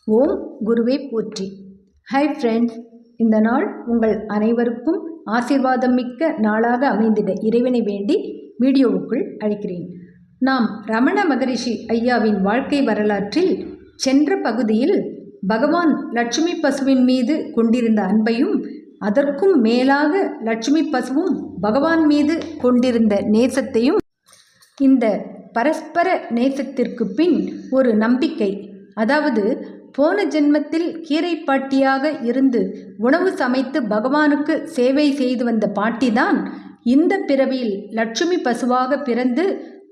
ஓம் குருவே போற்றி. Hi friends, இந்த நாள் உங்கள் அனைவருக்கும் ஆசீர்வாதம் மிக்க நாளாக அமைந்திட இறைவனை வேண்டி வீடியோவுக்குள் அழைக்கிறேன். நாம் ரமண மகரிஷி ஐயாவின் வாழ்க்கை வரலாற்றில் சென்ற பகுதியில் பகவான் லட்சுமி பசுவின் மீது கொண்டிருந்த அன்பையும் அதற்கும் மேலாக லட்சுமி பசுவும் பகவான் மீது கொண்டிருந்த நேசத்தையும், இந்த பரஸ்பர நேசத்திற்கு பின் ஒரு நம்பிக்கை, அதாவது போன ஜென்மத்தில் கீரை பாட்டியாக இருந்து உணவு சமைத்து பகவானுக்கு சேவை செய்து வந்த பாட்டிதான் இந்த பிறவியில் லட்சுமி பசுவாக பிறந்து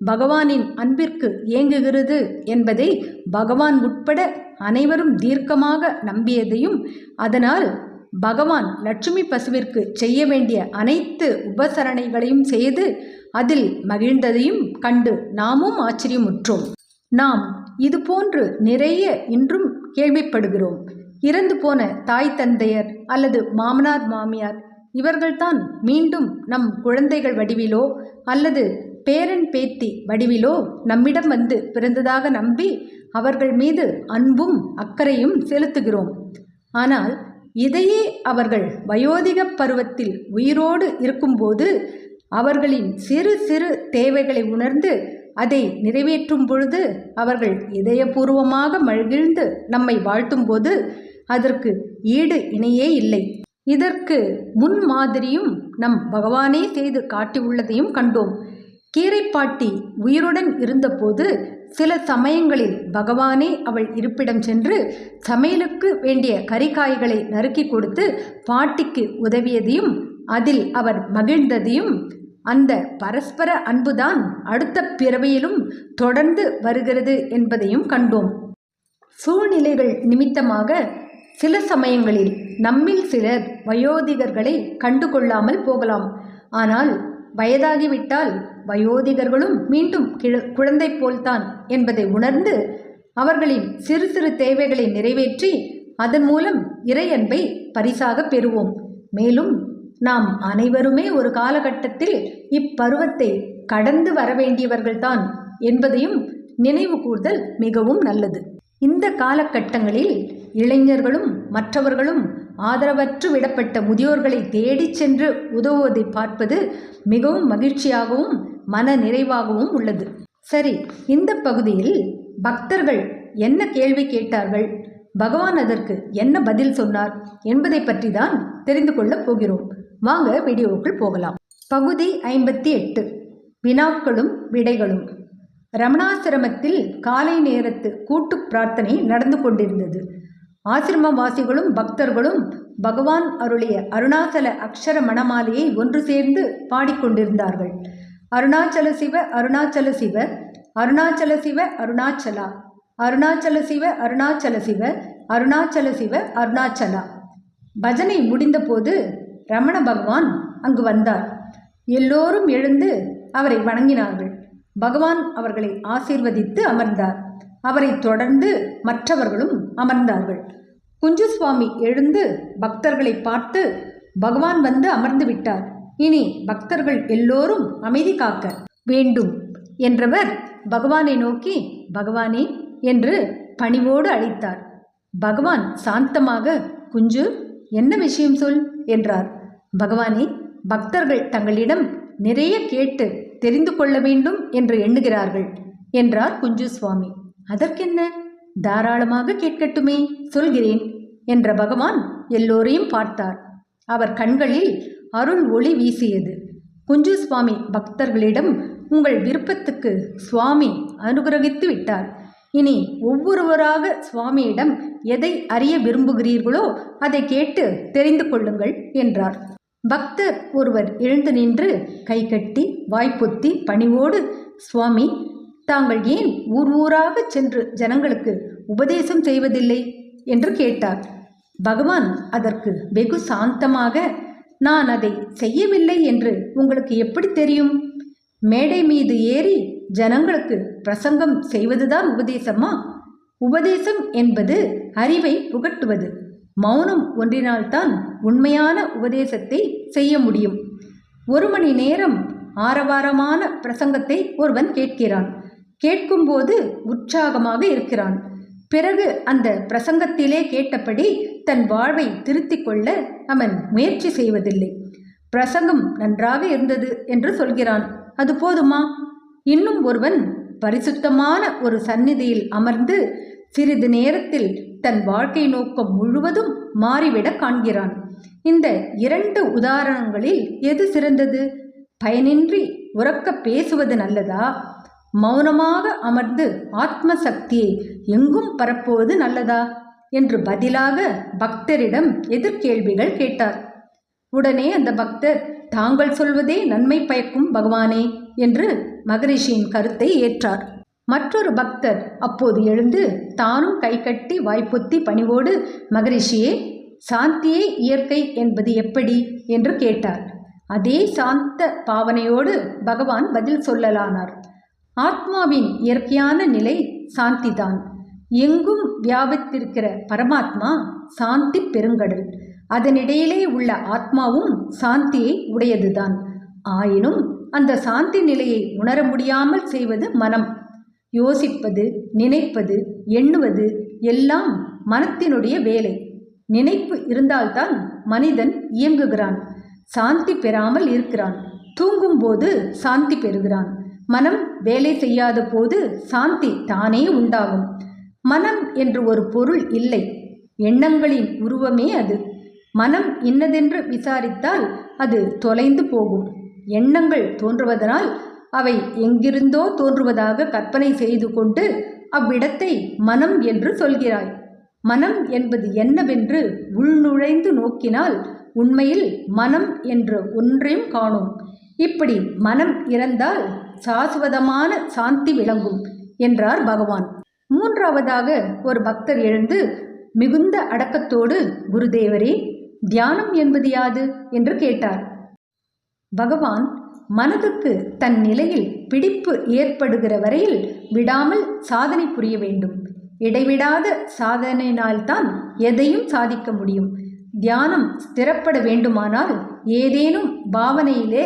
பகவானின் அன்பிற்கு ஏங்குகிறது என்பதை பகவான் உட்பட அனைவரும் தீர்க்கமாக நம்பியதையும், அதனால் பகவான் லட்சுமி பசுவிற்கு செய்ய வேண்டிய அனைத்து உபசரணைகளையும் செய்து அதில் மகிழ்ந்ததையும் கண்டு நாமும் ஆச்சரியமுற்றோம். நாம் இதுபோன்று நிறைய இன்றும் கேள்விப்படுகிறோம். இறந்து போன தாய் தந்தையர் அல்லது மாமனார் மாமியார் இவர்கள்தான் மீண்டும் நம் குழந்தைகள் வடிவிலோ அல்லது பேரன் பேத்தி வடிவிலோ நம்மிடம் வந்து பிறந்ததாக நம்பி அவர்கள் மீது அன்பும் அக்கறையும் செலுத்துகிறோம். ஆனால் இதையே அவர்கள் வயோதிக பருவத்தில் உயிரோடு இருக்கும்போது அவர்களின் சிறு சிறு தேவைகளை உணர்ந்து அதை நிறைவேற்றும் பொழுது அவர்கள் இதயபூர்வமாக மகிழ்ந்து நம்மை வாழ்த்தும்போது அதற்கு ஈடு இணையே இல்லை. இதற்கு முன்மாதிரியும் நம் பகவானே செய்து காட்டியுள்ளதையும் கண்டோம். கீரைப்பாட்டி உயிருடன் இருந்தபோது சில சமயங்களில் பகவானே அவள் இருப்பிடம் சென்று சமையலுக்கு வேண்டிய கறிக்காய்களை நறுக்கி கொடுத்து பாட்டிக்கு உதவியதையும் அதில் அவர் மகிழ்ந்ததையும், அந்த பரஸ்பர அன்புதான் அடுத்த பிறவியிலும் தொடர்ந்து வருகிறது என்பதையும் கண்டோம். சூழ்நிலைகள் நிமித்தமாக சில சமயங்களில் நம்மில் சிலர் வயோதிகர்களை கண்டுகொள்ளாமல் போகலாம். ஆனால் வயதாகிவிட்டால் வயோதிகர்களும் மீண்டும் குழந்தை போல்தான் என்பதை உணர்ந்து அவர்களின் சிறு சிறு தேவைகளை நிறைவேற்றி அதன் மூலம் இறை அன்பை பரிசாக பெறுவோம். மேலும் நாம் அனைவருமே ஒரு காலகட்டத்தில் இப்பருவத்தை கடந்து வர வேண்டியவர்கள்தான் என்பதையும் நினைவு கூர்தல் மிகவும் நல்லது. இந்த காலகட்டங்களில் இளைஞர்களும் மற்றவர்களும் ஆதரவற்று விடப்பட்ட முதியோர்களை தேடிச் சென்று உதவுவதை பார்ப்பது மிகவும் மகிழ்ச்சியாகவும் மன நிறைவாகவும் உள்ளது. சரி, இந்த பகுதியில் பக்தர்கள் என்ன கேள்வி கேட்டார்கள், பகவான் அதற்கு என்ன பதில் சொன்னார் என்பதை பற்றி தான் தெரிந்து கொள்ளப் போகிறோம். வாங்க வீடியோவுக்குள் போகலாம். பகுதி 58, வினாக்களும் விடைகளும். ரமணாசிரமத்தில் காலை நேரத்து கூட்டு பிரார்த்தனை நடந்து கொண்டிருந்தது. ஆசிரமவாசிகளும் பக்தர்களும் பகவான் அருளிய அருணாச்சல அக்ஷர மணமாலையை ஒன்று சேர்ந்து பாடிக்கொண்டிருந்தார்கள். அருணாச்சல சிவ அருணாச்சல சிவ, அருணாச்சல சிவ அருணாச்சலா, அருணாச்சல சிவ அருணாச்சல சிவ, அருணாச்சல சிவ அருணாச்சலா. பஜனை முடிந்தபோது ரமண பகவான் அங்கு வந்தார். எல்லோரும் எழுந்து அவரை வணங்கினார்கள். பகவான் அவர்களை ஆசீர்வதித்து அமர்ந்தார். அவரை தொடர்ந்து மற்றவர்களும் அமர்ந்தார்கள். குஞ்சுசுவாமி எழுந்து பக்தர்களை பார்த்து, பகவான் வந்து அமர்ந்து விட்டார், இனி பக்தர்கள் எல்லோரும் அமைதி காக்க வேண்டும் என்றவர் பகவானை நோக்கி பகவானே என்று பணிவோடு அழைத்தார். பகவான் சாந்தமாக, குஞ்சு, என்ன விஷயம் சொல் என்றார். பகவானே, பக்தர்கள் தங்களிடம் நிறைய கேட்டு தெரிந்து கொள்ள வேண்டும் என்று எண்ணுகிறார்கள் என்றார் குஞ்சு சுவாமி. அதற்கென்ன, தாராளமாக கேட்கட்டுமே, சொல்கிறேன் என்ற பகவான் எல்லோரையும் பார்த்தார். அவர் கண்களில் அருள் ஒளி வீசியது. குஞ்சு சுவாமி பக்தர்களிடம், உங்கள் விருப்பத்துக்கு சுவாமி அனுகிரகித்து விட்டார். இனி ஒவ்வொருவராக சுவாமியிடம் எதை அறிய விரும்புகிறீர்களோ அதை கேட்டு தெரிந்து கொள்ளுங்கள் என்றார். பக்தர் ஒருவர் எழுந்து நின்று கைகட்டி வாய்ப்பொத்தி பணிவோடு, சுவாமி, தாங்கள் ஏன் ஊர் ஊராக சென்று ஜனங்களுக்கு உபதேசம் செய்வதில்லை என்று கேட்டார். பகவான் அதற்கு வெகு சாந்தமாக, நான் அதை செய்யவில்லை என்று உங்களுக்கு எப்படி தெரியும்? மேடை மீது ஏறி ஜனங்களுக்கு பிரசங்கம் செய்வதுதான் உபதேசமா? உபதேசம் என்பது அறிவை புகட்டுவது. மௌனம் ஒன்றினால்தான் உண்மையான உபதேசத்தை செய்ய முடியும். 1 மணி நேரம் ஆரவாரமான பிரசங்கத்தை ஒருவன் கேட்கிறான். கேட்கும்போது உற்சாகமாக இருக்கிறான். பிறகு அந்த பிரசங்கத்திலே கேட்டபடி தன் வாழ்வை திருத்திக் கொள்ள அவன் முயற்சி செய்வதில்லை. பிரசங்கம் நன்றாக இருந்தது என்று சொல்கிறான், அது போதுமா? இன்னும் ஒருவன் பரிசுத்தமான ஒரு சந்நிதியில் அமர்ந்து சிறிது நேரத்தில் தன் வாழ்க்கை நோக்கம் முழுவதும் மாறிவிட காண்கிறான். இந்த 2 உதாரணங்களில் எது சிறந்தது? பயனின்றி உரக்க பேசுவது நல்லதா, மௌனமாக அமர்ந்து ஆத்ம சக்தியை எங்கும் பரப்புவது நல்லதா என்று பதிலாக பக்தரிடம் எதிர்கேள்விகள் கேட்டார். உடனே அந்த பக்தர், தாங்கள் சொல்வதே நன்மை பயக்கும் பகவானே என்று மகரிஷியின் கருத்தை ஏற்றார். மற்றொரு பக்தர் அப்போது எழுந்து தானும் கைகட்டி வாய்ப்பொத்தி பணிவோடு, மகரிஷியே, சாந்தியே இயற்கை என்பது எப்படி என்று கேட்டார். அதே சாந்த பாவனையோடு பகவான் பதில் சொல்லலானார். ஆத்மாவின் இயற்கையான நிலை சாந்திதான். எங்கும் வியாபித்திருக்கிற பரமாத்மா சாந்தி பெருங்கடல். அதனிடையிலே உள்ள ஆத்மாவும் சாந்தியை உடையதுதான். ஆயினும் அந்த சாந்தி நிலையை உணர முடியாமல் செய்வது மனம். யோசிப்பது, நினைப்பது, எண்ணுவது எல்லாம் மனத்தினுடைய வேலை. நினைப்பு இருந்தால்தான் மனிதன் இயங்குகிறான், சாந்தி பெறாமல் இருக்கிறான். தூங்கும்போது சாந்தி பெறுகிறான். மனம் வேலை செய்யாத போது சாந்தி தானே உண்டாகும். மனம் என்று ஒரு பொருள் இல்லை, எண்ணங்களின் உருவமே அது. மனம் இன்னதென்று விசாரித்தால் அது தொலைந்து போகும். எண்ணங்கள் தோன்றுவதனால் அவை எங்கிருந்தோ தோன்றுவதாக கற்பனை செய்து கொண்டு அவ்விடத்தை மனம் என்று சொல்கிறாய். மனம் என்பது என்னவென்று உள்நுழைந்து நோக்கினால் உண்மையில் மனம் என்ற ஒன்றையும் காணோம். இப்படி மனம் இறந்தால் சாஸ்வதமான சாந்தி விளங்கும் என்றார் பகவான். மூன்றாவதாக ஒரு பக்தர் எழுந்து மிகுந்த அடக்கத்தோடு, குருதேவரே, தியானம் என்பது யாது என்று கேட்டார். பகவான், மனதுக்கு தன் நிலையில் பிடிப்பு ஏற்படுகிற வரையில் விடாமல் சாதனை புரிய வேண்டும். இடைவிடாத சாதனையினால்தான் எதையும் சாதிக்க முடியும். தியானம் ஸ்திரப்பட வேண்டுமானால் ஏதேனும் பாவனையிலே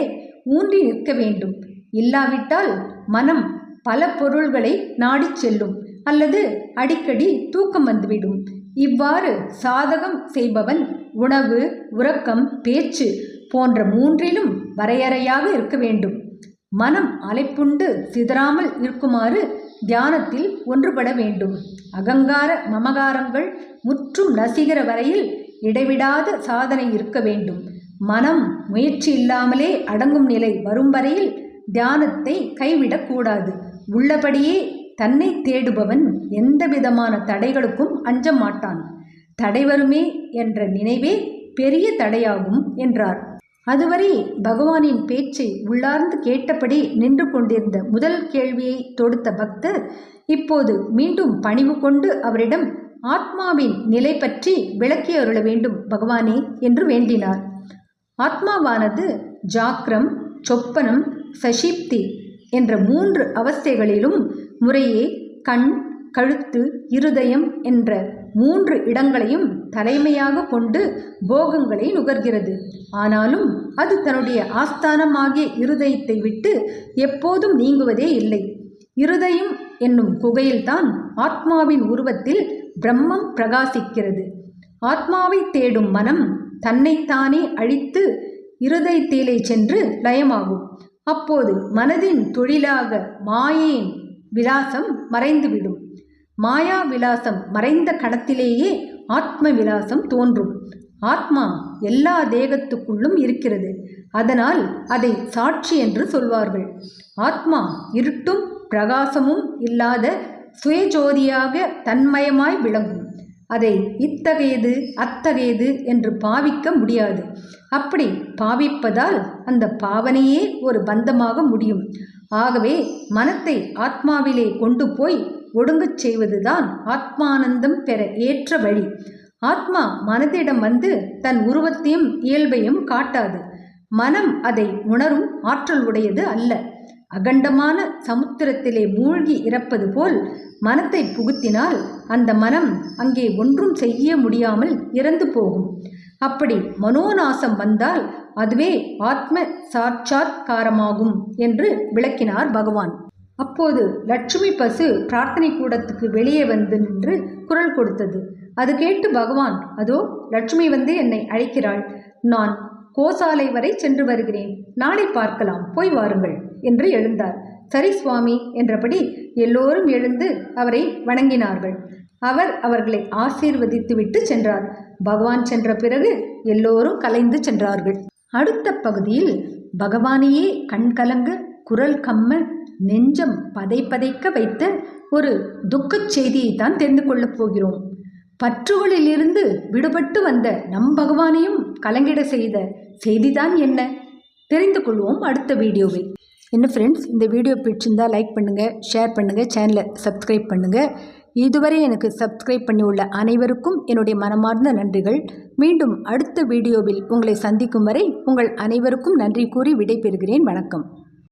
ஊன்றி நிற்க வேண்டும். இல்லாவிட்டால் மனம் பல பொருள்களை நாடிச் செல்லும் அல்லது அடிக்கடி தூக்கம் வந்துவிடும். இவ்வாறு சாதகம் செய்பவன் உணவு, உறக்கம், பேச்சு போன்ற 3லும் வரையறையாக இருக்க வேண்டும். மனம் அலைப்புண்டு சிதறாமல் இருக்குமாறு தியானத்தில் ஒன்றுபட வேண்டும். அகங்கார மமகாரங்கள் முற்றும் நசிகிற வரையில் இடைவிடாத சாதனை இருக்க வேண்டும். மனம் முயற்சி இல்லாமலே அடங்கும் நிலை வரும் வரையில் தியானத்தை கைவிடக்கூடாது. உள்ளபடியே தன்னை தேடுபவன் எந்த விதமான தடைகளுக்கும் அஞ்ச மாட்டான். தடை வருமே என்ற நினைவே பெரிய தடையாகும் என்றார். அதுவரை பகவானின் பேச்சை உள்ளார்ந்து கேட்டபடி நின்று கொண்டிருந்த முதல் கேள்வியை தொடுத்த பக்தர் இப்போது மீண்டும் பணிவு கொண்டு அவரிடம் ஆத்மாவின் நிலை பற்றி விளக்கி அருள வேண்டும் பகவானே என்று வேண்டினார். ஆத்மாவானது ஜாக்ரம், சொப்பனம், சஷிப்தி என்ற 3 அவஸ்தைகளிலும் முறையே கண், கழுத்து, இருதயம் என்ற 3 இடங்களையும் தலைமையாக கொண்டு போகங்களை நுகர்கிறது. ஆனாலும் அது தன்னுடைய ஆஸ்தானமாகிய இருதயத்தை விட்டு எப்போதும் நீங்குவதே இல்லை. இருதயம் என்னும் குகையில்தான் ஆத்மாவின் உருவத்தில் பிரம்மம் பிரகாசிக்கிறது. ஆத்மாவை தேடும் மனம் தன்னைத்தானே அழித்து இருதயத்திலே சென்று லயமாகும். அப்போது மனதின் தொழிலாக மாயையின் விலாசம் மறைந்துவிடும். மாயா விலாசம் மறைந்த கணத்திலேயே ஆத்ம விலாசம் தோன்றும். ஆத்மா எல்லா தேகத்துக்குள்ளும் இருக்கிறது. அதனால் அதை சாட்சி என்று சொல்வார்கள். ஆத்மா இருட்டும் பிரகாசமும் இல்லாத சுயஜோதியாக தன்மயமாய் விளங்கும். அதை இத்தகையது அத்தகையது என்று பாவிக்க முடியாது. அப்படி பாவிப்பதால் அந்த பாவனையே ஒரு பந்தமாக முடியும். ஆகவே மனத்தை ஆத்மாவிலே கொண்டு போய் ஒடுங்கச் செய்வதுதான் ஆத்மானந்தம் பெற ஏற்ற வழி. ஆத்மா மனதிடம் வந்து தன் உருவத்தையும் இயல்பையும் காட்டாது. மனம் அதை உணரும் ஆற்றல் உடையது அல்ல. அகண்டமான சமுத்திரத்திலே மூழ்கி இறப்பது போல் மனத்தை புகுத்தினால் அந்த மனம் அங்கே ஒன்றும் செய்ய முடியாமல் இறந்து போகும். அப்படி மனோநாசம் வந்தால் அதுவே ஆத்ம சாட்சாத்காரமாகும் என்று விளக்கினார் பகவான். அப்போது லட்சுமி பசு பிரார்த்தனை கூடத்துக்கு வெளியே வந்து நின்று குரல் கொடுத்தது. அது கேட்டு பகவான், அதோ லட்சுமி வந்து என்னை அழைக்கிறாள், நான் கோசாலை வரை சென்று வருகிறேன், நாளை பார்க்கலாம், போய் வாருங்கள் என்று எழுந்தார். சரி சுவாமி என்றபடி எல்லோரும் எழுந்து அவரை வணங்கினார்கள். அவர் அவர்களை ஆசீர்வதித்துவிட்டு சென்றார். பகவான் சென்ற பிறகு எல்லோரும் கலைந்து சென்றார்கள். அடுத்த பகுதியில் பகவானையே கண்கலங்க, குரல் கம்ம, நெஞ்சம் பதைக்க வைத்த ஒரு துக்கச் செய்தியை தான் தெரிந்து கொள்ளப் போகிறோம். பற்றுகளிலிருந்து விடுபட்டு வந்த நம் பகவானையும் கலங்கிட செய்த செய்திதான் என்ன? தெரிந்து கொள்வோம் அடுத்த வீடியோவில். என்ன ஃப்ரெண்ட்ஸ், இந்த வீடியோ பிடிச்சிருந்தால் லைக் பண்ணுங்கள், ஷேர் பண்ணுங்கள், சேனலை சப்ஸ்கிரைப் பண்ணுங்கள். இதுவரை எனக்கு சப்ஸ்கிரைப் பண்ணி உள்ள அனைவருக்கும் என்னுடைய மனமார்ந்த நன்றிகள். மீண்டும் அடுத்த வீடியோவில் உங்களை சந்திக்கும் வரை உங்கள் அனைவருக்கும் நன்றி கூறி விடைபெறுகிறேன். வணக்கம்.